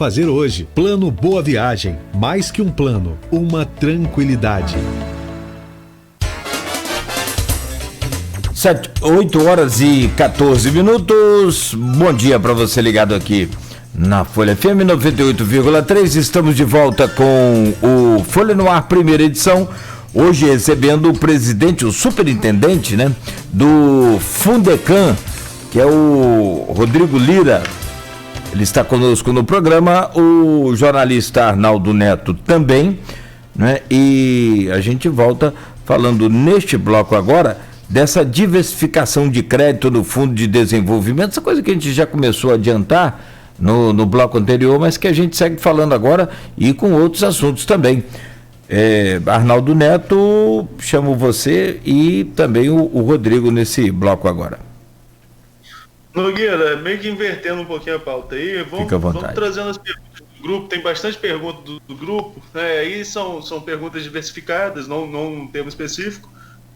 Fazer hoje. Plano Boa Viagem. Mais que um plano, uma tranquilidade. 8 horas e 14 minutos. Bom dia para você ligado aqui na Folha FM 98,3. Estamos de volta com o Folha no Ar, primeira edição. Hoje recebendo o presidente, o superintendente, né, do Fundecam, que é o Rodrigo Lira. Ele está conosco no programa, o jornalista Arnaldo Neto também, né? E a gente volta falando neste bloco agora dessa diversificação de crédito no Fundo de Desenvolvimento, essa coisa que a gente já começou a adiantar no bloco anterior, mas que a gente segue falando agora e com outros assuntos também. Arnaldo Neto, chamo você e também o Rodrigo nesse bloco agora. Nogueira, meio que invertendo um pouquinho a pauta aí, vamos trazendo as perguntas do grupo, tem bastante perguntas do grupo, né? Aí são perguntas diversificadas, não um tema específico,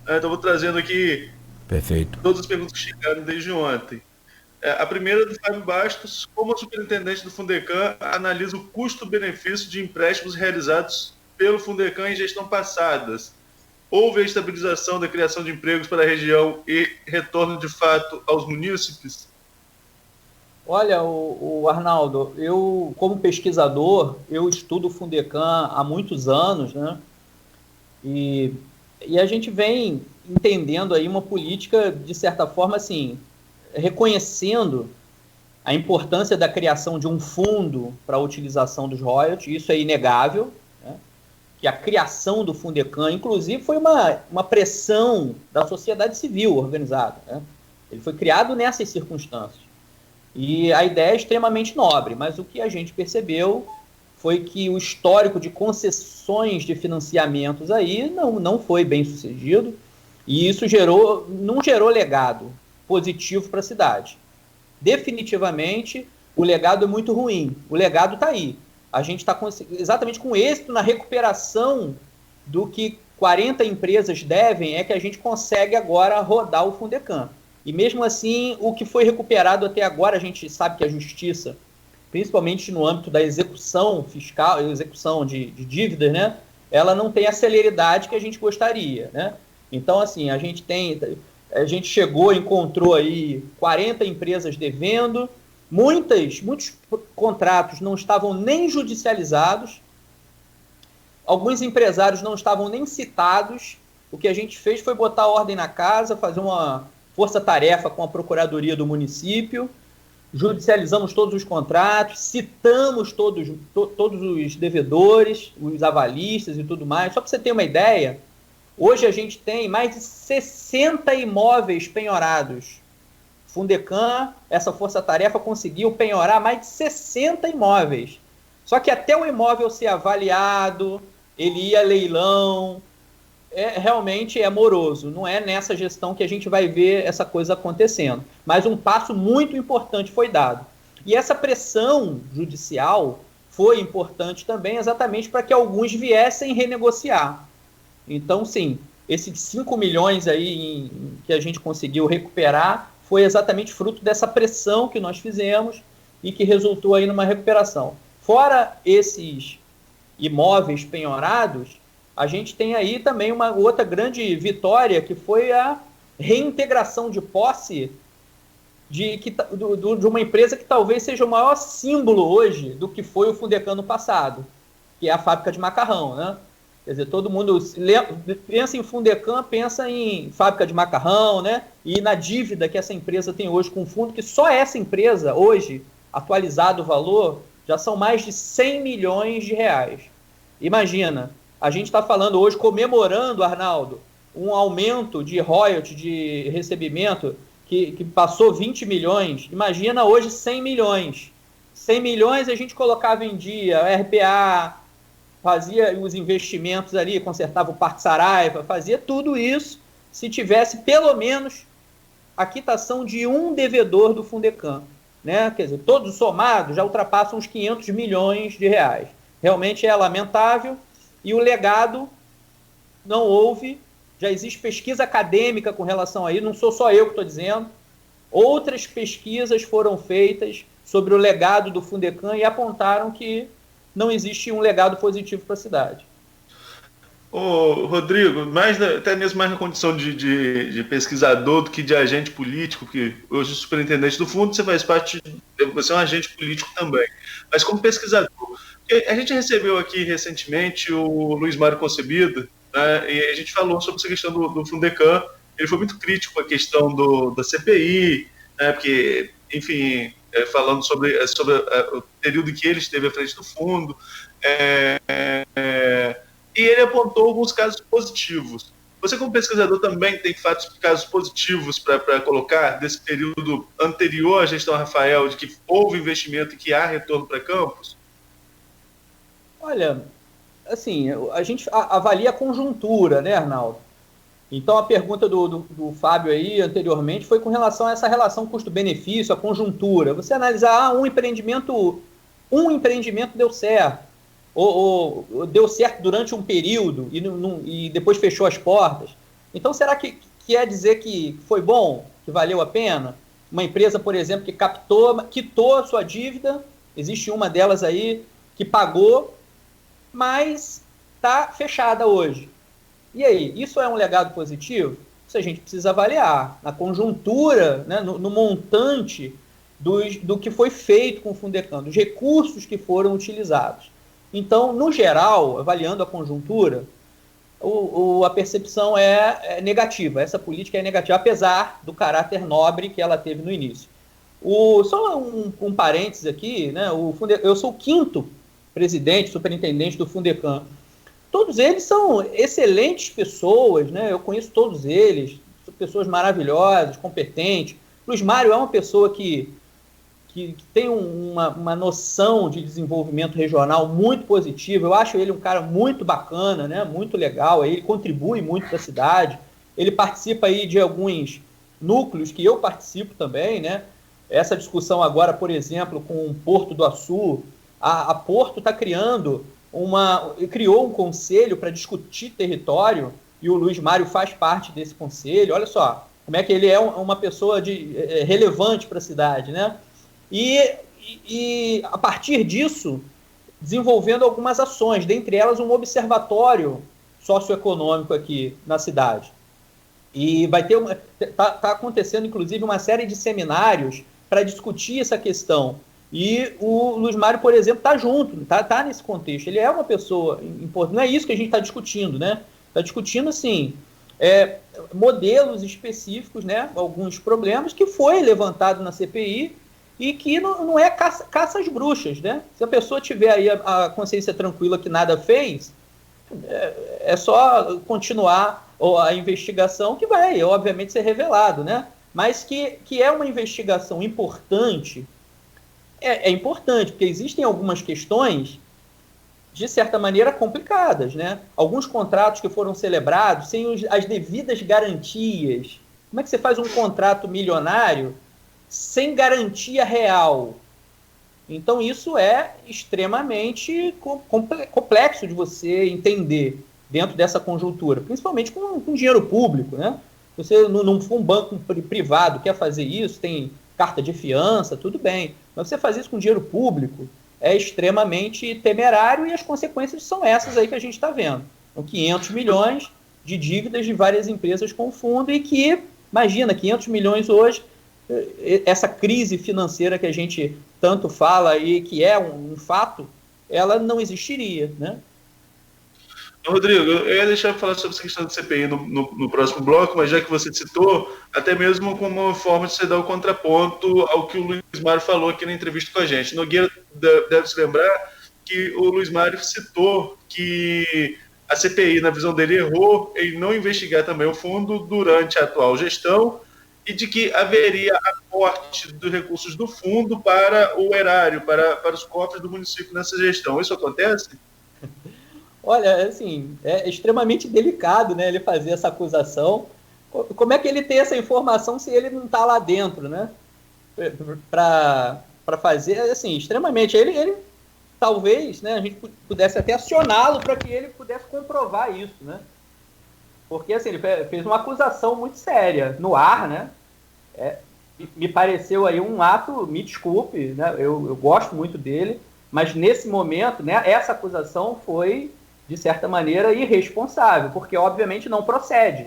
então vou trazendo aqui. Perfeito. Todas as perguntas que chegaram desde ontem. A primeira é do Fábio Bastos: como o superintendente do Fundecam analisa o custo-benefício de empréstimos realizados pelo Fundecam em gestão passadas? Houve a estabilização da criação de empregos para a região e retorno de fato aos munícipes? Olha, o Arnaldo, eu como pesquisador, eu estudo o Fundecam há muitos anos, né? E a gente vem entendendo aí uma política, de certa forma, assim, reconhecendo a importância da criação de um fundo para a utilização dos royalties, isso é inegável, né? Que a criação do Fundecam, inclusive, foi uma pressão da sociedade civil organizada, né? Ele foi criado nessas circunstâncias. E a ideia é extremamente nobre, mas o que a gente percebeu foi que o histórico de concessões de financiamentos aí não foi bem sucedido, e isso não gerou legado positivo para a cidade. Definitivamente, o legado é muito ruim. O legado está aí. A gente está exatamente com êxito na recuperação do que 40 empresas devem, é que a gente consegue agora rodar o Fundecam. E mesmo assim, o que foi recuperado até agora, a gente sabe que a justiça, principalmente no âmbito da execução fiscal, execução de dívidas, né, ela não tem a celeridade que a gente gostaria, né? Então, assim, a gente encontrou aí 40 empresas devendo, muitos contratos não estavam nem judicializados, alguns empresários não estavam nem citados. O que a gente fez foi botar ordem na casa, fazer uma força-tarefa com a Procuradoria do município, judicializamos todos os contratos, citamos todos os devedores, os avalistas e tudo mais. Só para você ter uma ideia, hoje a gente tem mais de 60 imóveis penhorados. Fundecam, essa força-tarefa, conseguiu penhorar mais de 60 imóveis. Só que até o imóvel ser avaliado, ele ia a leilão, realmente é moroso. Não é nessa gestão que a gente vai ver essa coisa acontecendo. Mas um passo muito importante foi dado. E essa pressão judicial foi importante também, exatamente para que alguns viessem renegociar. Então, sim, esses 5 milhões aí que a gente conseguiu recuperar foi exatamente fruto dessa pressão que nós fizemos e que resultou aí numa recuperação. Fora esses imóveis penhorados, a gente tem aí também uma outra grande vitória, que foi a reintegração de posse de uma empresa que talvez seja o maior símbolo hoje do que foi o Fundecam no passado, que é a fábrica de macarrão, né? Quer dizer, todo mundo pensa em Fundecam, pensa em fábrica de macarrão, né? E na dívida que essa empresa tem hoje com o fundo, que só essa empresa, hoje, atualizado o valor, já são mais de 100 milhões de reais. Imagina, a gente está falando hoje, comemorando, Arnaldo, um aumento de royalties, de recebimento, que passou 20 milhões. Imagina hoje 100 milhões. 100 milhões a gente colocava em dia, RPA, fazia os investimentos ali, consertava o Parque Saraiva, fazia tudo isso se tivesse pelo menos a quitação de um devedor do Fundecam, né? Quer dizer, todos somados já ultrapassam os 500 milhões de reais. Realmente é lamentável. E o legado não houve, já existe pesquisa acadêmica com relação a isso, não sou só eu que estou dizendo. Outras pesquisas foram feitas sobre o legado do Fundecam e apontaram que não existe um legado positivo para a cidade. Ô, Rodrigo, até mesmo mais na condição de pesquisador do que de agente político, porque hoje o superintendente do fundo, você é um agente político também. Mas como pesquisador, a gente recebeu aqui recentemente o Luiz Mário Concebido, né, e a gente falou sobre essa questão do Fundecam. Ele foi muito crítico com a questão da CPI, né, porque, enfim, falando sobre o período em que ele esteve à frente do fundo, e ele apontou alguns casos positivos. Você, como pesquisador, também tem casos positivos para colocar desse período anterior à gestão Rafael, de que houve investimento e que há retorno para Campos? Olha, assim, a gente avalia a conjuntura, né, Arnaldo? Então, a pergunta do Fábio aí anteriormente foi com relação a essa relação custo-benefício, a conjuntura. Você analisar, um empreendimento deu certo, ou deu certo durante um período e depois fechou as portas. Então, será que quer dizer que foi bom, que valeu a pena? Uma empresa, por exemplo, que quitou a sua dívida, existe uma delas aí que pagou, mas está fechada hoje. E aí, isso é um legado positivo? Isso a gente precisa avaliar na conjuntura, né, no montante do que foi feito com o Fundecam, dos recursos que foram utilizados. Então, no geral, avaliando a conjuntura, a percepção é negativa. Essa política é negativa, apesar do caráter nobre que ela teve no início. Só um parênteses aqui, né, eu sou o 5º presidente, superintendente do Fundecam. Todos eles são excelentes pessoas, né? Eu conheço todos eles, são pessoas maravilhosas, competentes. Luiz Mário é uma pessoa que tem uma noção de desenvolvimento regional muito positiva. Eu acho ele um cara muito bacana, né? Muito legal. Ele contribui muito para a cidade. Ele participa aí de alguns núcleos que eu participo também, né? Essa discussão agora, por exemplo, com o Porto do Açu, a Porto está criou um conselho para discutir território e o Luiz Mário faz parte desse conselho. Olha só como é que ele é uma pessoa relevante para a cidade, né? E a partir disso, desenvolvendo algumas ações, dentre elas um observatório socioeconômico aqui na cidade. E vai ter tá acontecendo, inclusive, uma série de seminários para discutir essa questão. E o Luiz Mário, por exemplo, está junto, está nesse contexto. Ele é uma pessoa importante. Não é isso que a gente está discutindo, né? Está discutindo, assim, modelos específicos, né? Alguns problemas que foi levantado na CPI e que não é caça às bruxas, né? Se a pessoa tiver aí a consciência tranquila que nada fez, é só continuar a investigação que vai, obviamente, ser revelado, né? Mas que é uma investigação importante. É importante, porque existem algumas questões, de certa maneira, complicadas, né? Alguns contratos que foram celebrados sem as devidas garantias. Como é que você faz um contrato milionário sem garantia real? Então, isso é extremamente complexo de você entender dentro dessa conjuntura, principalmente com dinheiro público, né? Você não for um banco privado, quer fazer isso, tem carta de fiança, tudo bem. Mas você fazer isso com dinheiro público é extremamente temerário e as consequências são essas aí que a gente está vendo. São 500 milhões de dívidas de várias empresas com o fundo e que, imagina, 500 milhões hoje, essa crise financeira que a gente tanto fala e que é um fato, ela não existiria, né? Rodrigo, eu ia deixar eu falar sobre essa questão do CPI no próximo bloco, mas já que você citou, até mesmo como uma forma de você dar o contraponto ao que o Luiz Mário falou aqui na entrevista com a gente. Nogueira deve se lembrar que o Luiz Mário citou que a CPI, na visão dele, errou em não investigar também o fundo durante a atual gestão e de que haveria aporte dos recursos do fundo para o erário, para os cofres do município nessa gestão. Isso acontece? Olha, assim, é extremamente delicado, né, ele fazer essa acusação. Como é que ele tem essa informação se ele não está lá dentro, né? Para fazer, assim, extremamente. Ele talvez, né, a gente pudesse até acioná-lo para que ele pudesse comprovar isso, né? Porque, assim, ele fez uma acusação muito séria no ar, né? Me pareceu aí um ato, me desculpe, né? Eu gosto muito dele, mas nesse momento, né, essa acusação foi, de certa maneira, irresponsável, porque obviamente não procede.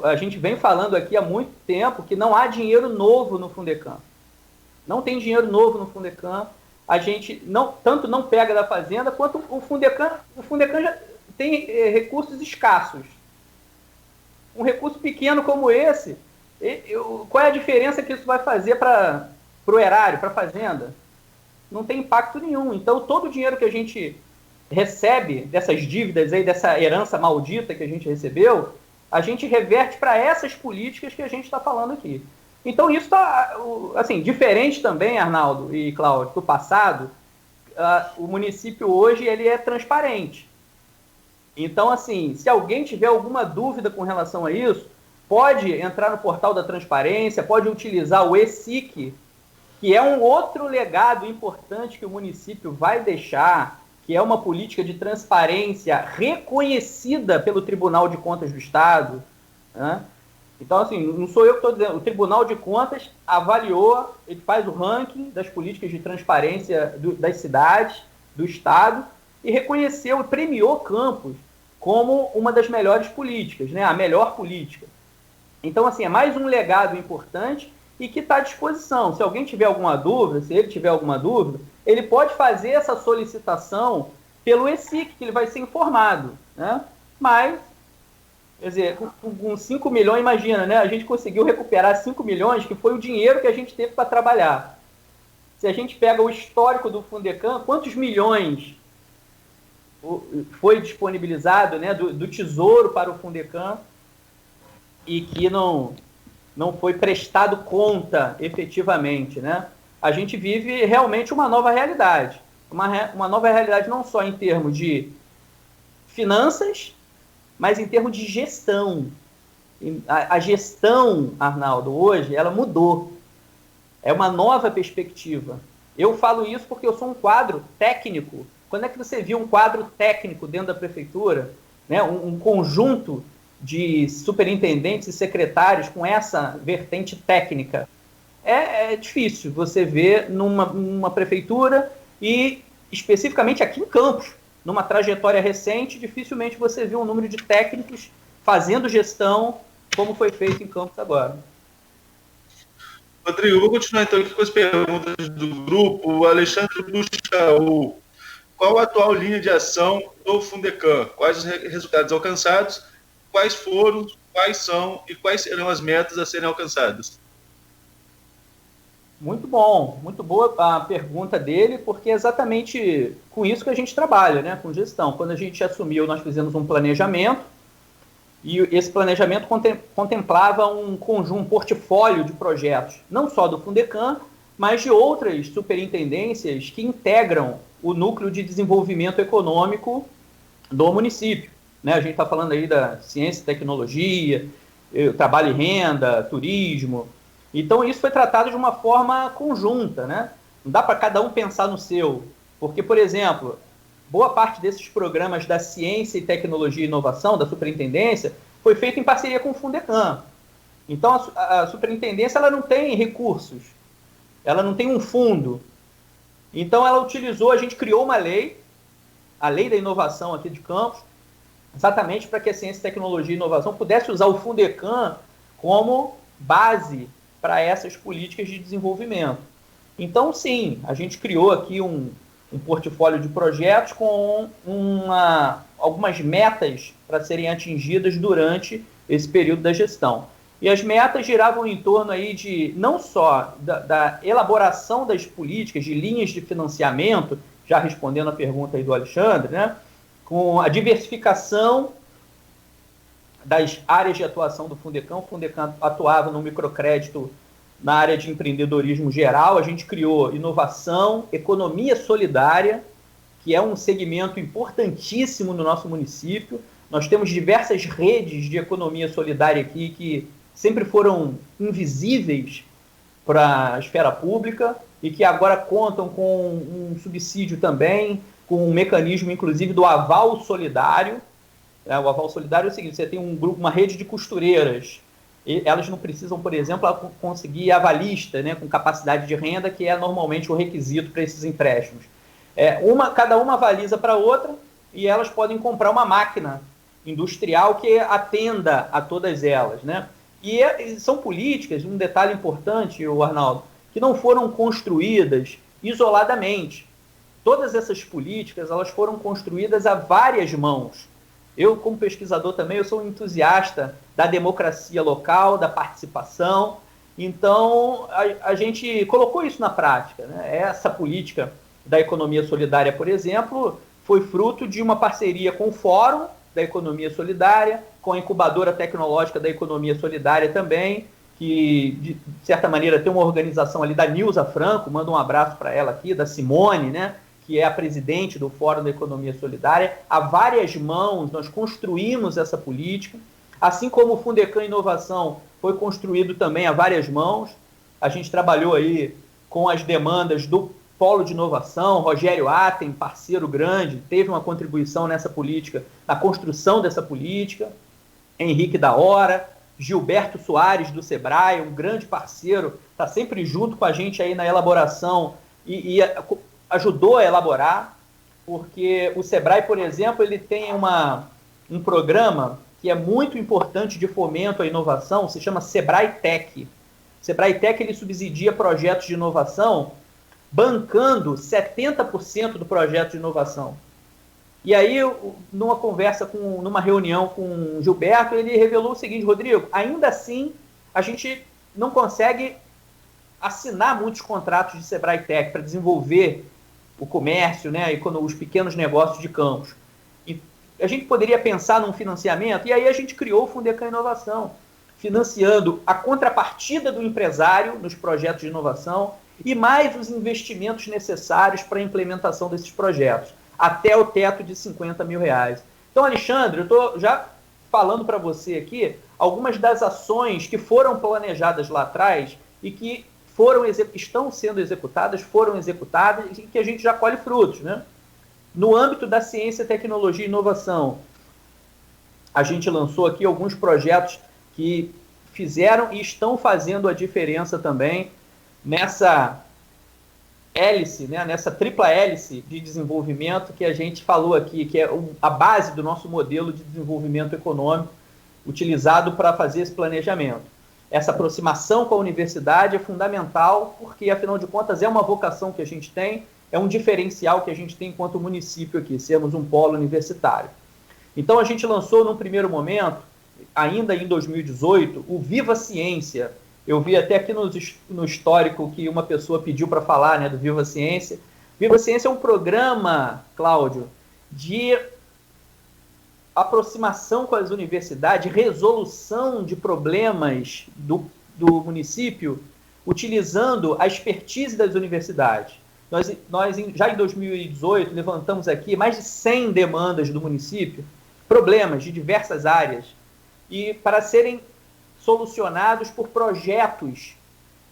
A gente vem falando aqui há muito tempo que não há dinheiro novo no Fundecam. Não tem dinheiro novo no Fundecam. A gente tanto não pega da Fazenda, quanto o Fundecam já tem recursos escassos. Um recurso pequeno como esse, qual é a diferença que isso vai fazer para o erário, para a Fazenda? Não tem impacto nenhum. Então, todo o dinheiro que a gente recebe dessas dívidas aí, dessa herança maldita que a gente recebeu, a gente reverte para essas políticas que a gente está falando aqui. Então, isso está, assim, diferente também, Arnaldo e Cláudio, do passado. O município hoje ele é transparente. Então, assim, se alguém tiver alguma dúvida com relação a isso, pode entrar no portal da transparência, pode utilizar o ESIC, que é um outro legado importante que o município vai deixar, que é uma política de transparência reconhecida pelo Tribunal de Contas do Estado, né? Então, assim, não sou eu que estou dizendo, o Tribunal de Contas avaliou, ele faz o ranking das políticas de transparência das cidades, do Estado, e reconheceu e premiou Campos como uma das melhores políticas, né? A melhor política. Então, assim, é mais um legado importante e que está à disposição. Se alguém tiver alguma dúvida, se ele tiver alguma dúvida, ele pode fazer essa solicitação pelo ESIC, que ele vai ser informado, né? Mas, quer dizer, com 5 milhões, imagina, né? A gente conseguiu recuperar 5 milhões, que foi o dinheiro que a gente teve para trabalhar. Se a gente pega o histórico do Fundecam, quantos milhões foi disponibilizado, né, do Tesouro para o Fundecam e que não foi prestado conta efetivamente, né? A gente vive realmente uma nova realidade. Uma nova realidade não só em termos de finanças, mas em termos de gestão. A gestão, Arnaldo, hoje, ela mudou. É uma nova perspectiva. Eu falo isso porque eu sou um quadro técnico. Quando é que você viu um quadro técnico dentro da prefeitura, né? Um conjunto de superintendentes e secretários com essa vertente técnica? É difícil você ver numa prefeitura e, especificamente aqui em Campos, numa trajetória recente, dificilmente você vê um número de técnicos fazendo gestão como foi feito em Campos agora. Rodrigo, eu vou continuar então aqui com as perguntas do grupo. O Alexandre Buchaú. Qual a atual linha de ação do Fundecam? Quais os resultados alcançados? Quais foram, quais são e quais serão as metas a serem alcançadas? Muito bom, muito boa a pergunta dele, porque é exatamente com isso que a gente trabalha, né? Com gestão. Quando a gente assumiu, nós fizemos um planejamento, e esse planejamento contemplava um portfólio de projetos, não só do Fundecam, mas de outras superintendências que integram o núcleo de desenvolvimento econômico do município, né? A gente está falando aí da ciência e tecnologia, trabalho e renda, turismo. Então, isso foi tratado de uma forma conjunta, né? Não dá para cada um pensar no seu. Porque, por exemplo, boa parte desses programas da ciência e tecnologia e inovação, da superintendência, foi feito em parceria com o Fundecam. Então, a superintendência ela não tem recursos, ela não tem um fundo. Então, ela utilizou, a gente criou uma lei, a Lei da Inovação aqui de Campos, exatamente para que a ciência, tecnologia e inovação pudesse usar o Fundecam como base para essas políticas de desenvolvimento. Então, sim, a gente criou aqui um portfólio de projetos com algumas metas para serem atingidas durante esse período da gestão. E as metas giravam em torno aí de, não só da elaboração das políticas, de linhas de financiamento, já respondendo a pergunta aí do Alexandre, né, com a diversificação das áreas de atuação do Fundecam. O Fundecam atuava no microcrédito na área de empreendedorismo geral. A gente criou inovação, economia solidária, que é um segmento importantíssimo no nosso município. Nós temos diversas redes de economia solidária aqui que sempre foram invisíveis para a esfera pública e que agora contam com um subsídio também, com um mecanismo, inclusive, do aval solidário. O aval solidário é o seguinte: você tem um grupo, uma rede de costureiras elas não precisam, por exemplo, conseguir avalista, né, com capacidade de renda, que é normalmente o requisito para esses empréstimos. Cada uma avaliza para a outra e elas podem comprar uma máquina industrial que atenda a todas elas, né? E são políticas, um detalhe importante, Arnaldo, que não foram construídas isoladamente. Todas essas políticas, elas foram construídas a várias mãos. Eu, como pesquisador também, eu sou um entusiasta da democracia local, da participação. Então, a gente colocou isso na prática, né? Essa política da economia solidária, por exemplo, foi fruto de uma parceria com o Fórum da Economia Solidária, com a Incubadora Tecnológica da Economia Solidária também, que, de certa maneira, tem uma organização ali da Nilza Franco, mando um abraço para ela aqui, da Simone, né, que é a presidente do Fórum da Economia Solidária. A várias mãos nós construímos essa política, assim como o Fundecam Inovação foi construído também a várias mãos. A gente trabalhou aí com as demandas do Polo de Inovação, Rogério Atem, parceiro grande, teve uma contribuição nessa política, na construção dessa política, Henrique da Hora, Gilberto Soares do Sebrae, um grande parceiro, está sempre junto com a gente aí na elaboração e ajudou a elaborar, porque o Sebrae, por exemplo, ele tem um programa que é muito importante de fomento à inovação, se chama Sebrae Tech. Sebrae Tech, ele subsidia projetos de inovação, bancando 70% do projeto de inovação. E aí, numa conversa, numa reunião com o Gilberto, ele revelou o seguinte: Rodrigo, ainda assim, a gente não consegue assinar muitos contratos de Sebrae Tech para desenvolver o comércio, né, os pequenos negócios de Campos. E a gente poderia pensar num financiamento, e aí a gente criou o Fundecam Inovação, financiando a contrapartida do empresário nos projetos de inovação e mais os investimentos necessários para a implementação desses projetos, até o teto de R$50 mil. Então, Alexandre, eu estou já falando para você aqui algumas das ações que foram planejadas lá atrás e que estão sendo executadas, foram executadas e que a gente já colhe frutos, né? No âmbito da ciência, tecnologia e inovação, a gente lançou aqui alguns projetos que fizeram e estão fazendo a diferença também nessa hélice, né, nessa tripla hélice de desenvolvimento que a gente falou aqui, que é a base do nosso modelo de desenvolvimento econômico utilizado para fazer esse planejamento. Essa aproximação com a universidade é fundamental, porque, afinal de contas, é uma vocação que a gente tem, é um diferencial que a gente tem enquanto município aqui, sermos um polo universitário. Então, a gente lançou, num primeiro momento, ainda em 2018, o Viva Ciência. Eu vi até aqui no histórico que uma pessoa pediu para falar, né, do Viva Ciência. Viva Ciência é um programa, Cláudio, de aproximação com as universidades, resolução de problemas do município, utilizando a expertise das universidades. Nós já em 2018 levantamos aqui mais de 100 demandas do município, problemas de diversas áreas, e para serem solucionados por projetos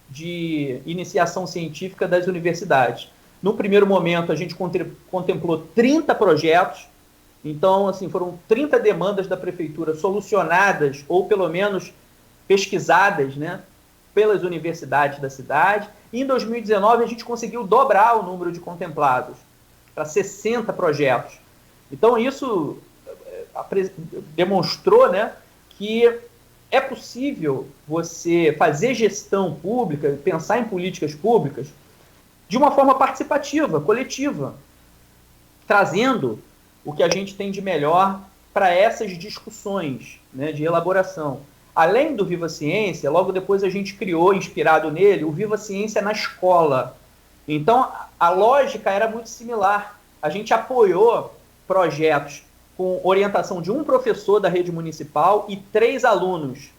de iniciação científica das universidades. No primeiro momento, a gente contemplou 30 projetos, então, assim, foram 30 demandas da prefeitura solucionadas, ou pelo menos pesquisadas, né, pelas universidades da cidade. E em 2019, a gente conseguiu dobrar o número de contemplados para 60 projetos. Então, isso demonstrou, né, que é possível você fazer gestão pública, pensar em políticas públicas de uma forma participativa, coletiva, trazendo o que a gente tem de melhor para essas discussões, né, de elaboração. Além do Viva Ciência, logo depois a gente criou, inspirado nele, o Viva Ciência na escola. Então, a lógica era muito similar. A gente apoiou projetos com orientação de um professor da rede municipal e 3 alunos.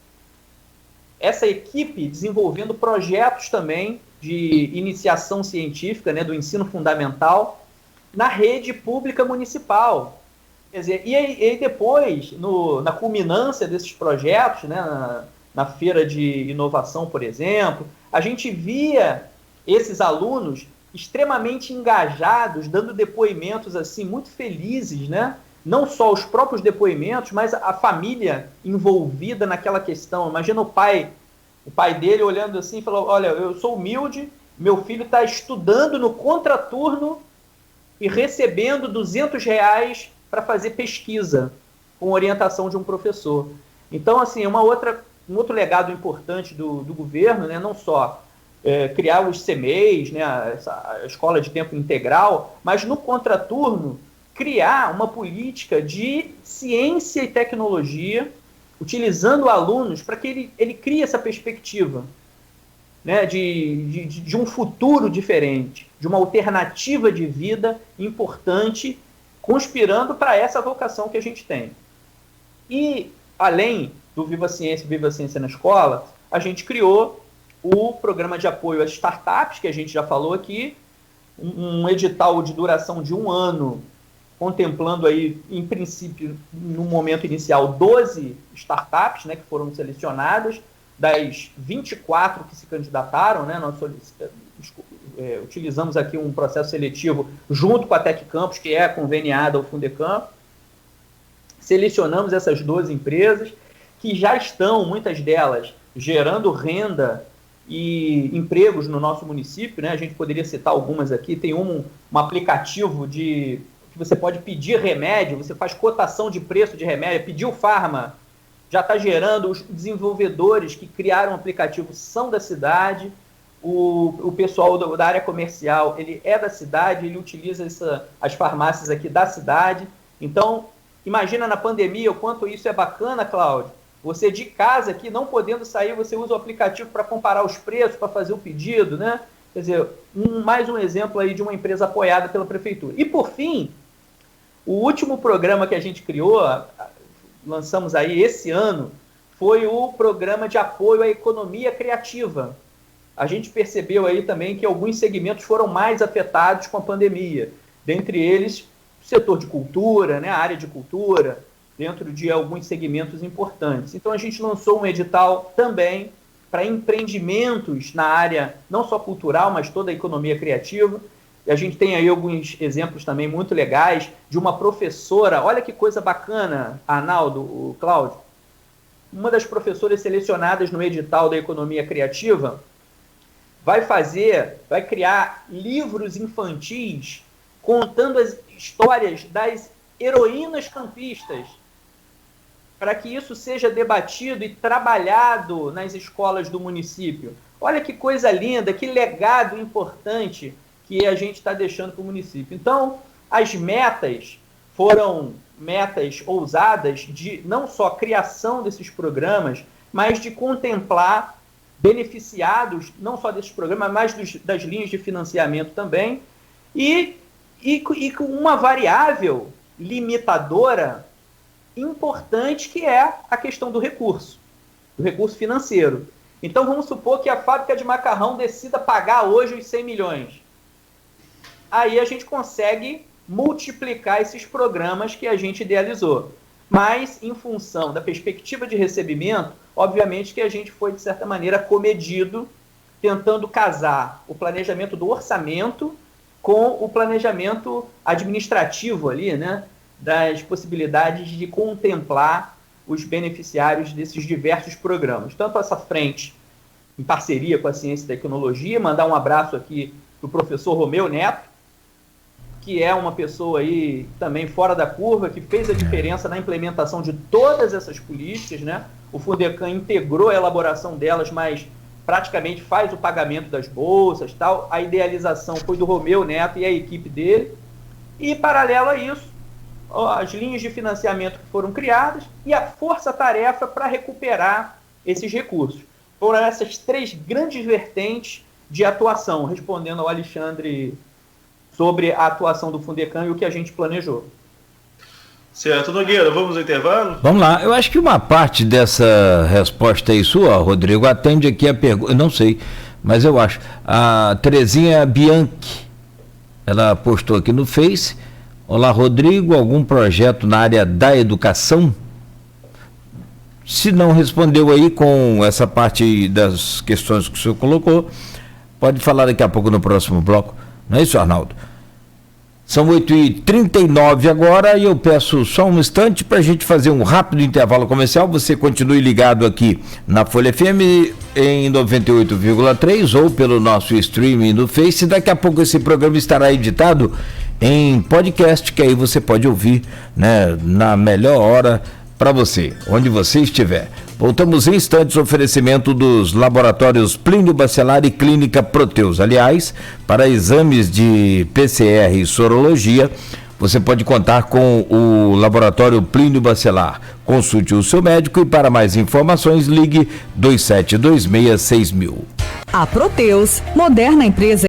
Essa equipe desenvolvendo projetos também de iniciação científica, né, do ensino fundamental, na rede pública municipal. Quer dizer, e aí depois, na culminância desses projetos, né, na feira de inovação, por exemplo, a gente via esses alunos extremamente engajados, dando depoimentos assim muito felizes, né, não só os próprios depoimentos, mas a família envolvida naquela questão. Imagina o pai dele olhando assim e falou, olha, eu sou humilde, meu filho está estudando no contraturno e recebendo R$200 para fazer pesquisa com orientação de um professor. Então, assim, um outro legado importante do governo, né, não só criar os CMEs, né, a escola de tempo integral, mas no contraturno criar uma política de ciência e tecnologia, utilizando alunos para que ele crie essa perspectiva, né, de um futuro diferente, de uma alternativa de vida importante, conspirando para essa vocação que a gente tem. E, além do Viva Ciência na Escola, a gente criou o programa de apoio às startups, que a gente já falou aqui, um edital de duração de 1 ano, contemplando aí, em princípio, no momento inicial, 12 startups, né, que foram selecionadas, das 24 que se candidataram, né, nós utilizamos aqui um processo seletivo junto com a Tec Campus, que é conveniada ao Fundecam. Selecionamos essas 12 empresas, que já estão, muitas delas, gerando renda e empregos no nosso município, né? A gente poderia citar algumas aqui. Tem um aplicativo que você pode pedir remédio, você faz cotação de preço de remédio, pediu farma, já está gerando. Os desenvolvedores que criaram o aplicativo são da cidade, o pessoal da área comercial, ele é da cidade, ele utiliza as farmácias aqui da cidade. Então, imagina na pandemia o quanto isso é bacana, Cláudio. Você de casa aqui, não podendo sair, você usa o aplicativo para comparar os preços, para fazer o pedido, né? Quer dizer, mais um exemplo aí de uma empresa apoiada pela prefeitura. E, por fim, o último programa que a gente criou, lançamos aí esse ano, foi o programa de apoio à economia criativa. A gente percebeu aí também que alguns segmentos foram mais afetados com a pandemia. Dentre eles, o setor de cultura, né, a área de cultura, dentro de alguns segmentos importantes. Então, a gente lançou um edital também para empreendimentos na área não só cultural, mas toda a economia criativa. E a gente tem aí alguns exemplos também muito legais de uma professora. Olha que coisa bacana, Arnaldo, Cláudio. Uma das professoras selecionadas no edital da economia criativa vai criar livros infantis contando as histórias das heroínas campistas, para que isso seja debatido e trabalhado nas escolas do município. Olha que coisa linda, que legado importante que a gente está deixando para o município. Então, as metas foram metas ousadas de não só criação desses programas, mas de contemplar beneficiados, não só desses programas, mas das linhas de financiamento também, e com uma variável limitadora importante, que é a questão do recurso financeiro. Então, vamos supor que a fábrica de macarrão decida pagar hoje os 100 milhões. Aí a gente consegue multiplicar esses programas que a gente idealizou. Mas, em função da perspectiva de recebimento, obviamente que a gente foi, de certa maneira, comedido, tentando casar o planejamento do orçamento com o planejamento administrativo ali, né, das possibilidades de contemplar os beneficiários desses diversos programas. Tanto essa frente, em parceria com a Ciência e Tecnologia, mandar um abraço aqui para o professor Romeu Neto, que é uma pessoa aí também fora da curva, que fez a diferença na implementação de todas essas políticas, né? O Fundecam integrou a elaboração delas, mas praticamente faz o pagamento das bolsas, tal. A idealização foi do Romeu Neto e a equipe dele. E, paralelo a isso, as linhas de financiamento que foram criadas e a força-tarefa para recuperar esses recursos. Foram essas 3 grandes vertentes de atuação, respondendo ao Alexandre sobre a atuação do Fundecam e o que a gente planejou. Certo, Nogueira, vamos ao intervalo? Vamos lá, eu acho que uma parte dessa resposta aí sua, Rodrigo, atende aqui a pergunta, eu não sei, mas eu acho, a Terezinha Bianchi, ela postou aqui no Face: olá, Rodrigo, algum projeto na área da educação? Se não respondeu aí com essa parte das questões que o senhor colocou, pode falar daqui a pouco no próximo bloco. Não é isso, Arnaldo? São 8h39 agora e eu peço só um instante para a gente fazer um rápido intervalo comercial. Você continue ligado aqui na Folha FM em 98,3 ou pelo nosso streaming no Face. Daqui a pouco esse programa estará editado em podcast, que aí você pode ouvir, né, na melhor hora para você, onde você estiver. Voltamos em instantes, oferecimento dos laboratórios Plínio Bacelar e Clínica Proteus. Aliás, para exames de PCR e sorologia, você pode contar com o laboratório Plínio Bacelar. Consulte o seu médico e para mais informações ligue 27266000. A Proteus, moderna empresa